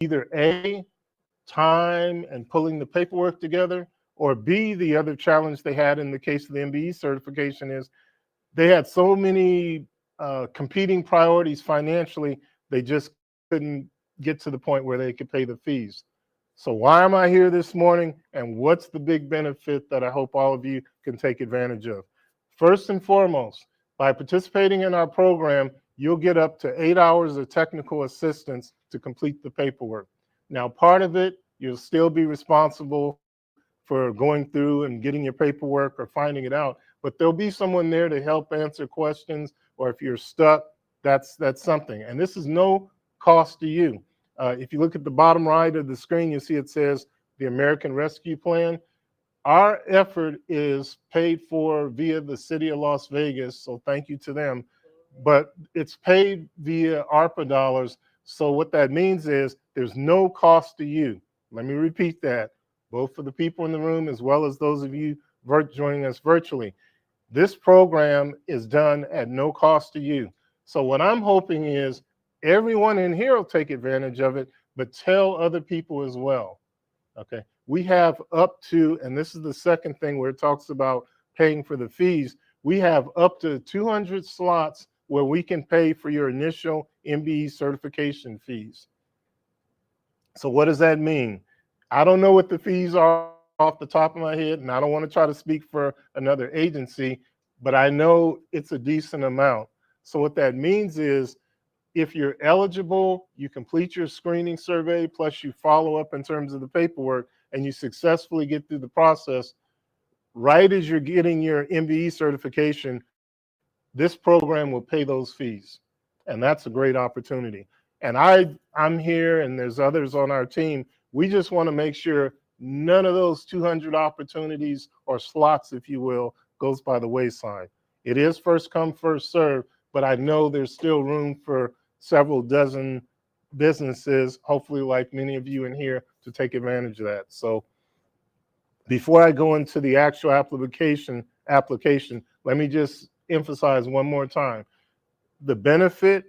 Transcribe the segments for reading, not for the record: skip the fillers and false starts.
either A, time and pulling the paperwork together, or B, the other challenge they had in the case of the MBE certification is they had so many competing priorities financially, they just couldn't get to the point where they could pay the fees. So why am I here this morning, and what's the big benefit that I hope all of you can take advantage of? First and foremost, by participating in our program, you'll get up to 8 hours of technical assistance to complete the paperwork. Now, part of it, you'll still be responsible for going through and getting your paperwork or finding it out, but there'll be someone there to help answer questions, or if you're stuck, that's something. And this is no cost to you. If you look at the bottom right of the screen, you'll see it says the American Rescue Plan. Our effort is paid for via the city of Las Vegas, so thank you to them, but it's paid via ARPA dollars. So what that means is there's no cost to you. Let me repeat that, both for the people in the room as well as those of you joining us virtually. This program is done at no cost to you. So what I'm hoping is everyone in here will take advantage of it, but tell other people as well, okay? We have up to, and this is the second thing where it talks about paying for the fees, we have up to 200 slots where we can pay for your initial MBE certification fees. So what does that mean? I don't know what the fees are off the top of my head, and I don't want to try to speak for another agency, but I know it's a decent amount. So what that means is if you're eligible, you complete your screening survey, plus you follow up in terms of the paperwork, and you successfully get through the process, right as you're getting your MBE certification, this program will pay those fees. And that's a great opportunity. And I'm here, and there's others on our team. We just want to make sure none of those 200 opportunities or slots, if you will, goes by the wayside. It is first come, first serve, but I know there's still room for several dozen businesses, hopefully like many of you in here, to take advantage of that. So before I go into the actual application, let me just emphasize one more time. The benefit,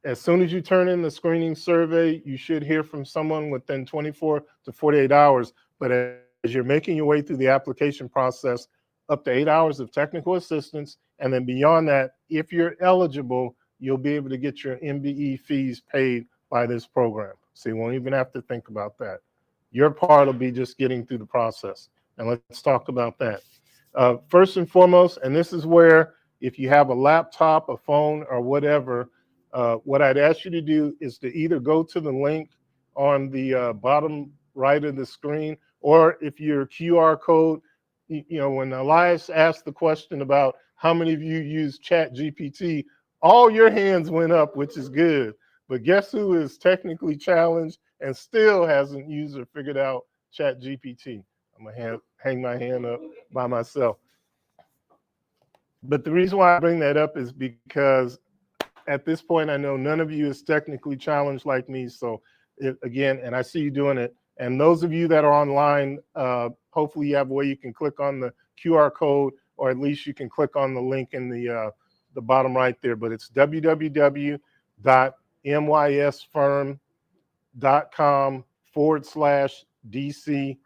as soon as you turn in the screening survey, you should hear from someone within 24 to 48 hours. But as you're making your way through the application process, up to 8 hours of technical assistance. And then beyond that, if you're eligible, you'll be able to get your MBE fees paid by this program. So you won't even have to think about that. Your part will be just getting through the process. And let's talk about that. First and foremost, and this is where if you have a laptop, a phone, or whatever, what I'd ask you to do is to either go to the link on the bottom right of the screen, or if your QR code, you know, when Elias asked the question about how many of you use ChatGPT, all your hands went up, which is good. But guess who is technically challenged and still hasn't used or figured out ChatGPT? I'm gonna hang my hand up by myself. But the reason why I bring that up is because at this point, I know none of you is technically challenged like me. So again, and I see you doing it. And those of you that are online, hopefully you have a way you can click on the QR code, or at least you can click on the link in the bottom right there. But it's www.mysfirm.com/DC/.